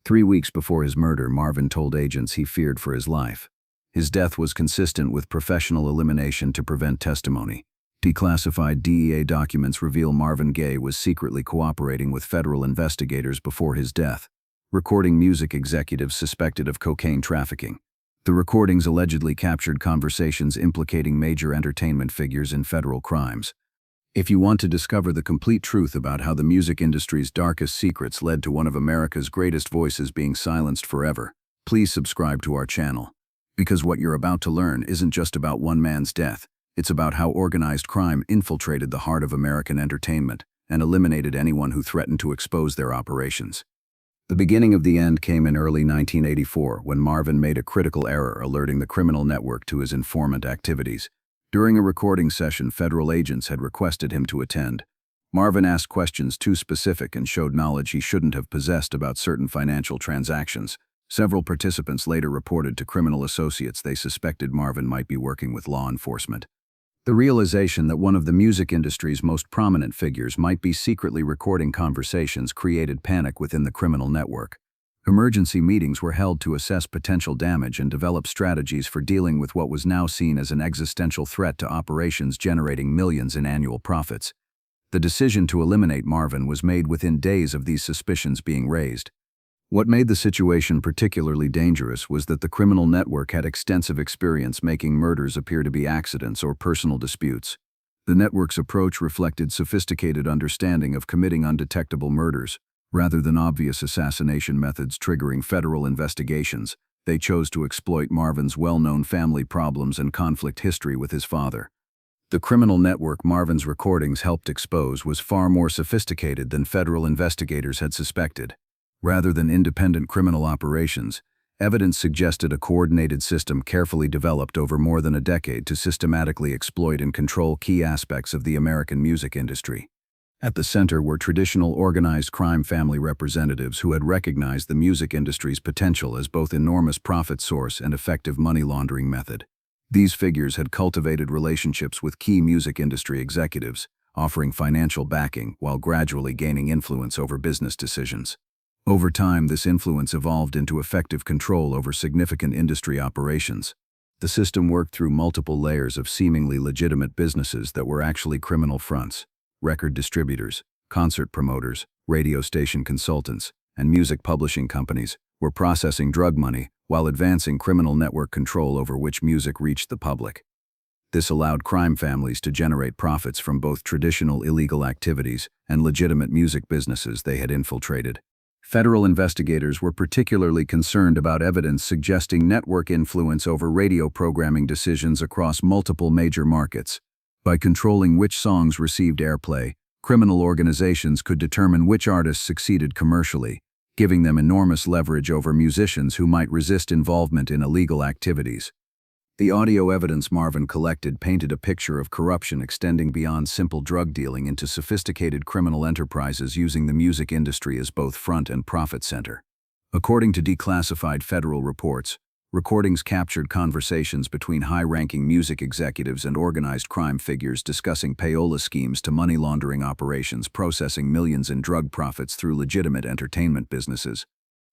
3 weeks before his murder, Marvin told agents he feared for his life. His death was consistent with professional elimination to prevent testimony. Declassified DEA documents reveal Marvin Gaye was secretly cooperating with federal investigators before his death, recording music executives suspected of cocaine trafficking. The recordings allegedly captured conversations implicating major entertainment figures in federal crimes. If you want to discover the complete truth about how the music industry's darkest secrets led to one of America's greatest voices being silenced forever, please subscribe to our channel. Because what you're about to learn isn't just about one man's death, it's about how organized crime infiltrated the heart of American entertainment and eliminated anyone who threatened to expose their operations. The beginning of the end came in early 1984 when Marvin made a critical error alerting the criminal network to his informant activities. During a recording session federal agents had requested him to attend, Marvin asked questions too specific and showed knowledge he shouldn't have possessed about certain financial transactions. Several participants later reported to criminal associates they suspected Marvin might be working with law enforcement. The realization that one of the music industry's most prominent figures might be secretly recording conversations created panic within the criminal network. Emergency meetings were held to assess potential damage and develop strategies for dealing with what was now seen as an existential threat to operations generating millions in annual profits. The decision to eliminate Marvin was made within days of these suspicions being raised. What made the situation particularly dangerous was that the criminal network had extensive experience making murders appear to be accidents or personal disputes. The network's approach reflected sophisticated understanding of committing undetectable murders. Rather than obvious assassination methods triggering federal investigations, they chose to exploit Marvin's well-known family problems and conflict history with his father. The criminal network Marvin's recordings helped expose was far more sophisticated than federal investigators had suspected. Rather than independent criminal operations, evidence suggested a coordinated system carefully developed over more than a decade to systematically exploit and control key aspects of the American music industry. At the center were traditional organized crime family representatives who had recognized the music industry's potential as both enormous profit source and effective money laundering method. These figures had cultivated relationships with key music industry executives, offering financial backing while gradually gaining influence over business decisions. Over time, this influence evolved into effective control over significant industry operations. The system worked through multiple layers of seemingly legitimate businesses that were actually criminal fronts. Record distributors, concert promoters, radio station consultants, and music publishing companies were processing drug money while advancing criminal network control over which music reached the public. This allowed crime families to generate profits from both traditional illegal activities and legitimate music businesses they had infiltrated. Federal investigators were particularly concerned about evidence suggesting network influence over radio programming decisions across multiple major markets. By controlling which songs received airplay, criminal organizations could determine which artists succeeded commercially, giving them enormous leverage over musicians who might resist involvement in illegal activities. The audio evidence Marvin collected painted a picture of corruption extending beyond simple drug dealing into sophisticated criminal enterprises using the music industry as both front and profit center. According to declassified federal reports, recordings captured conversations between high-ranking music executives and organized crime figures discussing payola schemes to money laundering operations processing millions in drug profits through legitimate entertainment businesses.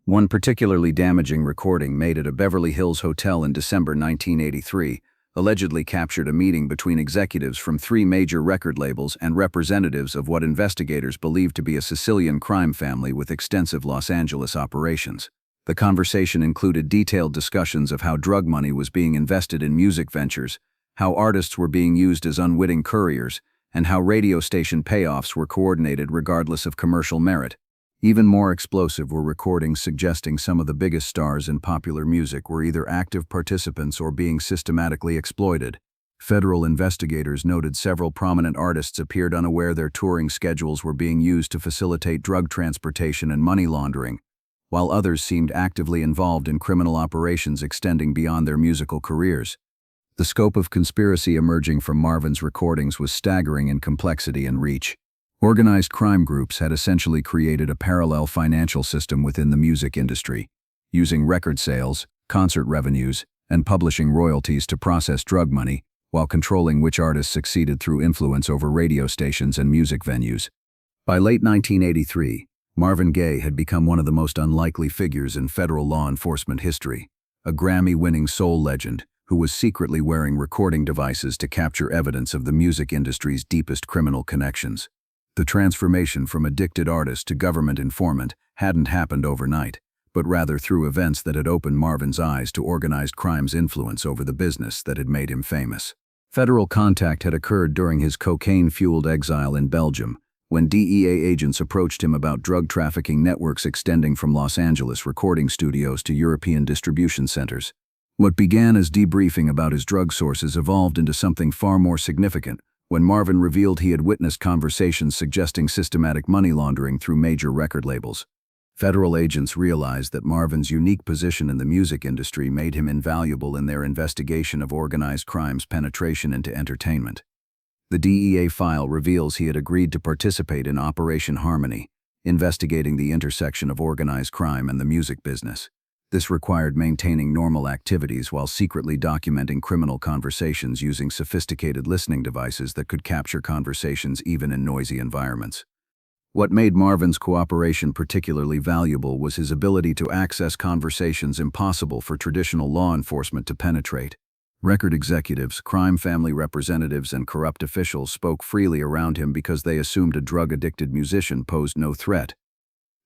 One particularly damaging recording made at a Beverly Hills hotel in December 1983 allegedly captured a meeting between executives from 3 major record labels and representatives of what investigators believed to be a Sicilian crime family with extensive Los Angeles operations. The conversation included detailed discussions of how drug money was being invested in music ventures, how artists were being used as unwitting couriers, and how radio station payoffs were coordinated regardless of commercial merit. Even more explosive were recordings suggesting some of the biggest stars in popular music were either active participants or being systematically exploited. Federal investigators noted several prominent artists appeared unaware their touring schedules were being used to facilitate drug transportation and money laundering, while others seemed actively involved in criminal operations extending beyond their musical careers. The scope of conspiracy emerging from Marvin's recordings was staggering in complexity and reach. Organized crime groups had essentially created a parallel financial system within the music industry, using record sales, concert revenues, and publishing royalties to process drug money, while controlling which artists succeeded through influence over radio stations and music venues. By late 1983, Marvin Gaye had become one of the most unlikely figures in federal law enforcement history, a Grammy-winning soul legend who was secretly wearing recording devices to capture evidence of the music industry's deepest criminal connections. The transformation from addicted artist to government informant hadn't happened overnight, but rather through events that had opened Marvin's eyes to organized crime's influence over the business that had made him famous. Federal contact had occurred during his cocaine-fueled exile in Belgium, when DEA agents approached him about drug trafficking networks extending from Los Angeles recording studios to European distribution centers. What began as debriefing about his drug sources evolved into something far more significant when Marvin revealed he had witnessed conversations suggesting systematic money laundering through major record labels. Federal agents realized that Marvin's unique position in the music industry made him invaluable in their investigation of organized crime's penetration into entertainment. The DEA file reveals he had agreed to participate in Operation Harmony, investigating the intersection of organized crime and the music business. This required maintaining normal activities while secretly documenting criminal conversations using sophisticated listening devices that could capture conversations even in noisy environments. What made Marvin's cooperation particularly valuable was his ability to access conversations impossible for traditional law enforcement to penetrate. Record executives, crime family representatives, and corrupt officials spoke freely around him because they assumed a drug-addicted musician posed no threat.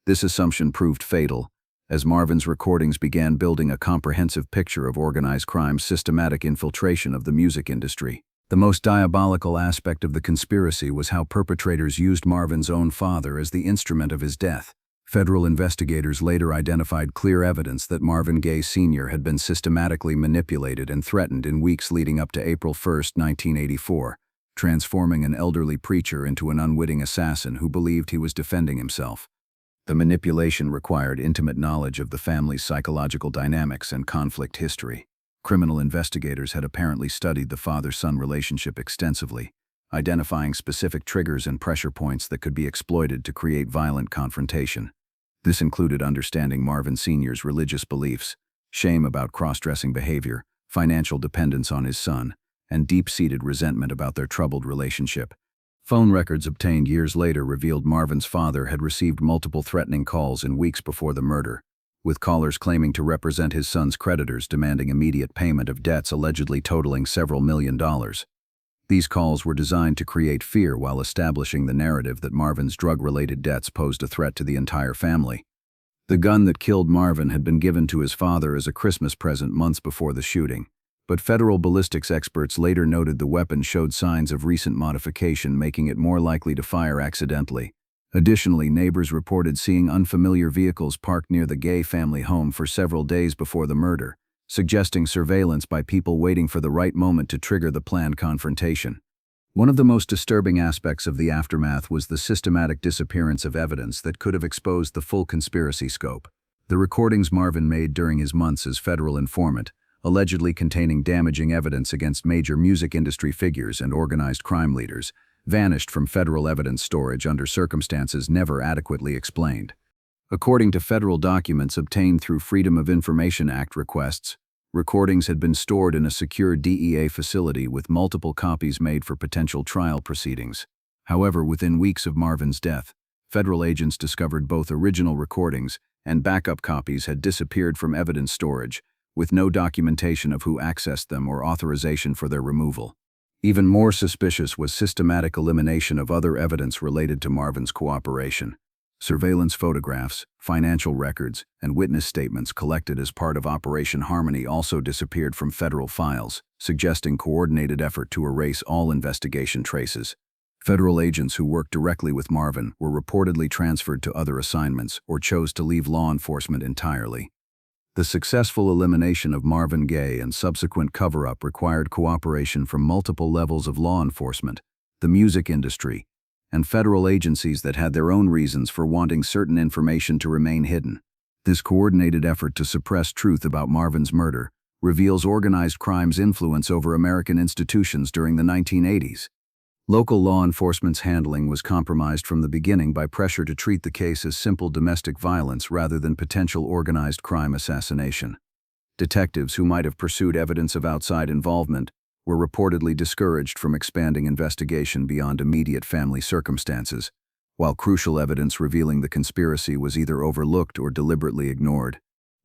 This assumption proved fatal, as Marvin's recordings began building a comprehensive picture of organized crime's systematic infiltration of the music industry. The most diabolical aspect of the conspiracy was how perpetrators used Marvin's own father as the instrument of his death. Federal investigators later identified clear evidence that Marvin Gaye Sr. had been systematically manipulated and threatened in weeks leading up to April 1, 1984, transforming an elderly preacher into an unwitting assassin who believed he was defending himself. The manipulation required intimate knowledge of the family's psychological dynamics and conflict history. Criminal investigators had apparently studied the father-son relationship extensively, identifying specific triggers and pressure points that could be exploited to create violent confrontation. This included understanding Marvin Sr.'s religious beliefs, shame about cross-dressing behavior, financial dependence on his son, and deep-seated resentment about their troubled relationship. Phone records obtained years later revealed Marvin's father had received multiple threatening calls in weeks before the murder, with callers claiming to represent his son's creditors demanding immediate payment of debts allegedly totaling several $1,000,000. These calls were designed to create fear while establishing the narrative that Marvin's drug-related debts posed a threat to the entire family. The gun that killed Marvin had been given to his father as a Christmas present months before the shooting, but federal ballistics experts later noted the weapon showed signs of recent modification, making it more likely to fire accidentally. Additionally, neighbors reported seeing unfamiliar vehicles parked near the Gaye family home for several days before the murder, suggesting surveillance by people waiting for the right moment to trigger the planned confrontation. One of the most disturbing aspects of the aftermath was the systematic disappearance of evidence that could have exposed the full conspiracy scope. The recordings Marvin made during his months as federal informant, allegedly containing damaging evidence against major music industry figures and organized crime leaders, vanished from federal evidence storage under circumstances never adequately explained. According to federal documents obtained through Freedom of Information Act requests, recordings had been stored in a secure DEA facility with multiple copies made for potential trial proceedings. However, within weeks of Marvin's death, federal agents discovered both original recordings and backup copies had disappeared from evidence storage, with no documentation of who accessed them or authorization for their removal. Even more suspicious was systematic elimination of other evidence related to Marvin's cooperation. Surveillance photographs, financial records, and witness statements collected as part of Operation Harmony also disappeared from federal files, suggesting coordinated effort to erase all investigation traces. Federal agents who worked directly with Marvin were reportedly transferred to other assignments or chose to leave law enforcement entirely. The successful elimination of Marvin Gaye and subsequent cover-up required cooperation from multiple levels of law enforcement, the music industry, and federal agencies that had their own reasons for wanting certain information to remain hidden. This coordinated effort to suppress truth about Marvin's murder reveals organized crime's influence over American institutions during the 1980s. Local law enforcement's handling was compromised from the beginning by pressure to treat the case as simple domestic violence rather than potential organized crime assassination. Detectives who might have pursued evidence of outside involvement were reportedly discouraged from expanding investigation beyond immediate family circumstances, while crucial evidence revealing the conspiracy was either overlooked or deliberately ignored.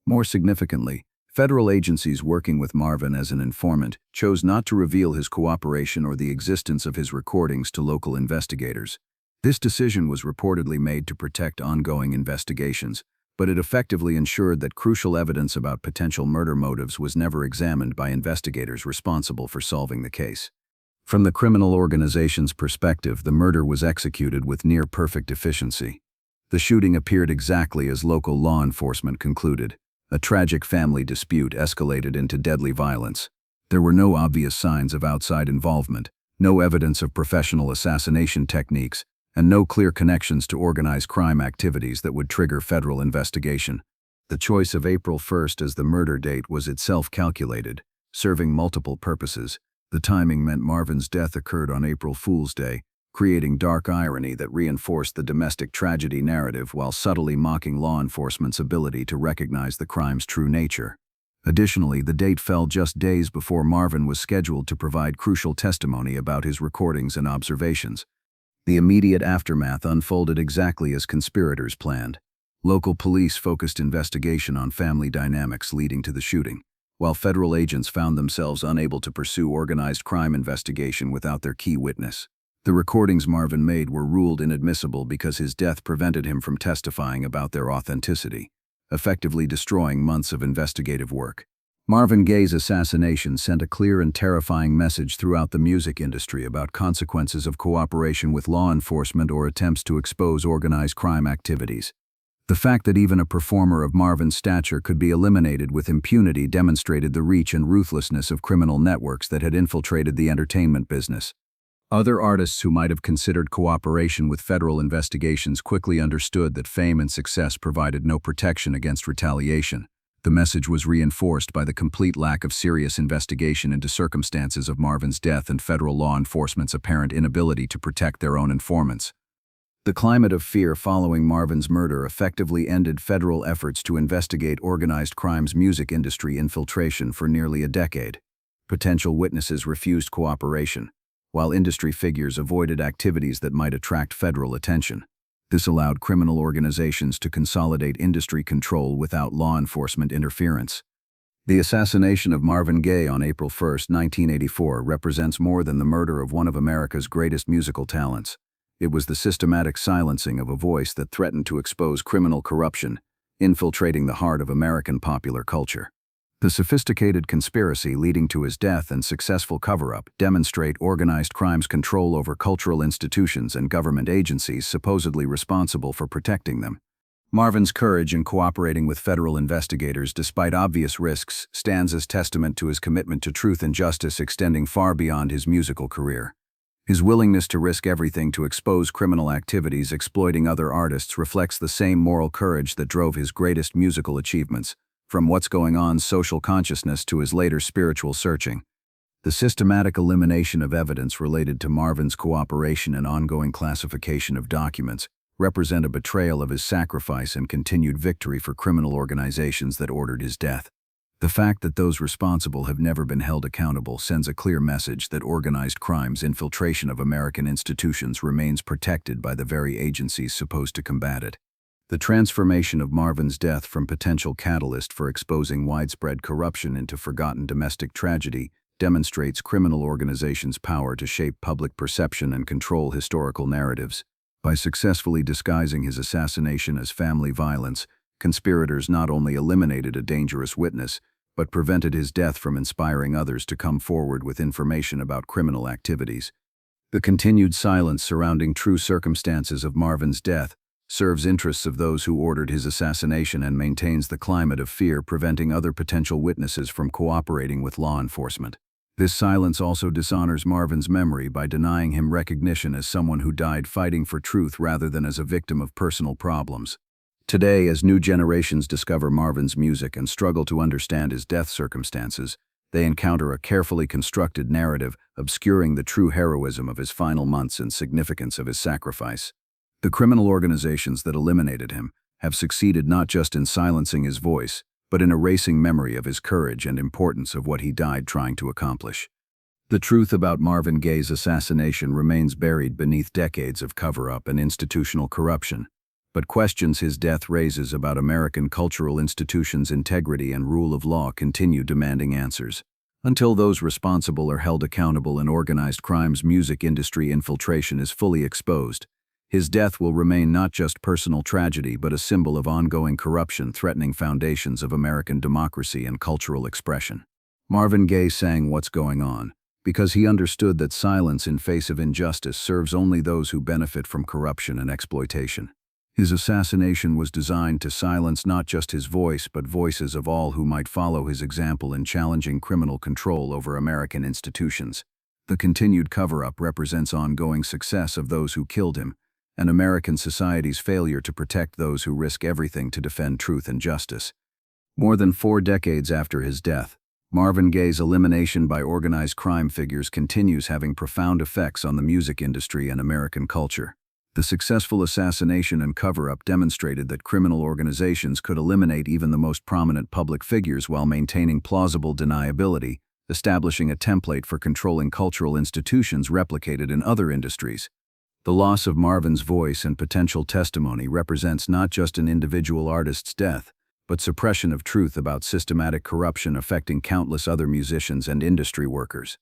More significantly, federal agencies working with Marvin as an informant chose not to reveal his cooperation or the existence of his recordings to local investigators. This decision was reportedly made to protect ongoing investigations, but it effectively ensured that crucial evidence about potential murder motives was never examined by investigators responsible for solving the case. From the criminal organization's perspective, the murder was executed with near-perfect efficiency. The shooting appeared exactly as local law enforcement concluded. A tragic family dispute escalated into deadly violence. There were no obvious signs of outside involvement, no evidence of professional assassination techniques, and no clear connections to organized crime activities that would trigger federal investigation. The choice of April 1st as the murder date was itself calculated, serving multiple purposes. The timing meant Marvin's death occurred on April Fool's Day, creating dark irony that reinforced the domestic tragedy narrative while subtly mocking law enforcement's ability to recognize the crime's true nature. Additionally, the date fell just days before Marvin was scheduled to provide crucial testimony about his recordings and observations. The immediate aftermath unfolded exactly as conspirators planned. Local police focused investigation on family dynamics leading to the shooting, while federal agents found themselves unable to pursue organized crime investigation without their key witness. The recordings Marvin made were ruled inadmissible because his death prevented him from testifying about their authenticity, effectively destroying months of investigative work. Marvin Gaye's assassination sent a clear and terrifying message throughout the music industry about consequences of cooperation with law enforcement or attempts to expose organized crime activities. The fact that even a performer of Marvin's stature could be eliminated with impunity demonstrated the reach and ruthlessness of criminal networks that had infiltrated the entertainment business. Other artists who might have considered cooperation with federal investigations quickly understood that fame and success provided no protection against retaliation. The message was reinforced by the complete lack of serious investigation into circumstances of Marvin's death and federal law enforcement's apparent inability to protect their own informants. The climate of fear following Marvin's murder effectively ended federal efforts to investigate organized crime's music industry infiltration for nearly a decade. Potential witnesses refused cooperation, while industry figures avoided activities that might attract federal attention. This allowed criminal organizations to consolidate industry control without law enforcement interference. The assassination of Marvin Gaye on April 1, 1984, represents more than the murder of one of America's greatest musical talents. It was the systematic silencing of a voice that threatened to expose criminal corruption, infiltrating the heart of American popular culture. The sophisticated conspiracy leading to his death and successful cover-up demonstrate organized crime's control over cultural institutions and government agencies supposedly responsible for protecting them. Marvin's courage in cooperating with federal investigators despite obvious risks stands as testament to his commitment to truth and justice extending far beyond his musical career. His willingness to risk everything to expose criminal activities exploiting other artists reflects the same moral courage that drove his greatest musical achievements, from What's Going On's social consciousness to his later spiritual searching. The systematic elimination of evidence related to Marvin's cooperation and ongoing classification of documents represent a betrayal of his sacrifice and continued victory for criminal organizations that ordered his death. The fact that those responsible have never been held accountable sends a clear message that organized crime's infiltration of American institutions remains protected by the very agencies supposed to combat it. The transformation of Marvin's death from potential catalyst for exposing widespread corruption into forgotten domestic tragedy demonstrates criminal organizations' power to shape public perception and control historical narratives. By successfully disguising his assassination as family violence, conspirators not only eliminated a dangerous witness, but prevented his death from inspiring others to come forward with information about criminal activities. The continued silence surrounding true circumstances of Marvin's death serves interests of those who ordered his assassination and maintains the climate of fear preventing other potential witnesses from cooperating with law enforcement. This silence also dishonors Marvin's memory by denying him recognition as someone who died fighting for truth rather than as a victim of personal problems. Today, as new generations discover Marvin's music and struggle to understand his death circumstances, they encounter a carefully constructed narrative obscuring the true heroism of his final months and significance of his sacrifice. The criminal organizations that eliminated him have succeeded not just in silencing his voice, but in erasing memory of his courage and importance of what he died trying to accomplish. The truth about Marvin Gaye's assassination remains buried beneath decades of cover-up and institutional corruption, but questions his death raises about American cultural institutions' integrity and rule of law continue demanding answers. Until those responsible are held accountable and organized crime's music industry infiltration is fully exposed, his death will remain not just personal tragedy but a symbol of ongoing corruption threatening foundations of American democracy and cultural expression. Marvin Gaye sang "What's Going On" because he understood that silence in face of injustice serves only those who benefit from corruption and exploitation. His assassination was designed to silence not just his voice but voices of all who might follow his example in challenging criminal control over American institutions. The continued cover-up represents ongoing success of those who killed him, and American society's failure to protect those who risk everything to defend truth and justice. More than 4 decades after his death, Marvin Gaye's elimination by organized crime figures continues having profound effects on the music industry and American culture. The successful assassination and cover-up demonstrated that criminal organizations could eliminate even the most prominent public figures while maintaining plausible deniability, establishing a template for controlling cultural institutions replicated in other industries. The loss of Marvin's voice and potential testimony represents not just an individual artist's death, but suppression of truth about systematic corruption affecting countless other musicians and industry workers.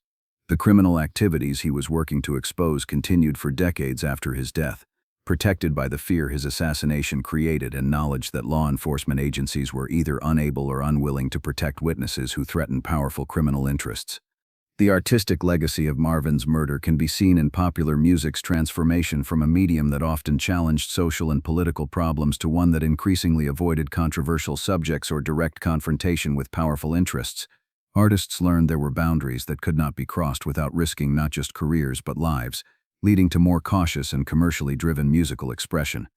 The criminal activities he was working to expose continued for decades after his death, protected by the fear his assassination created and knowledge that law enforcement agencies were either unable or unwilling to protect witnesses who threatened powerful criminal interests. The artistic legacy of Marvin's murder can be seen in popular music's transformation from a medium that often challenged social and political problems to one that increasingly avoided controversial subjects or direct confrontation with powerful interests. Artists learned there were boundaries that could not be crossed without risking not just careers but lives, leading to more cautious and commercially driven musical expression.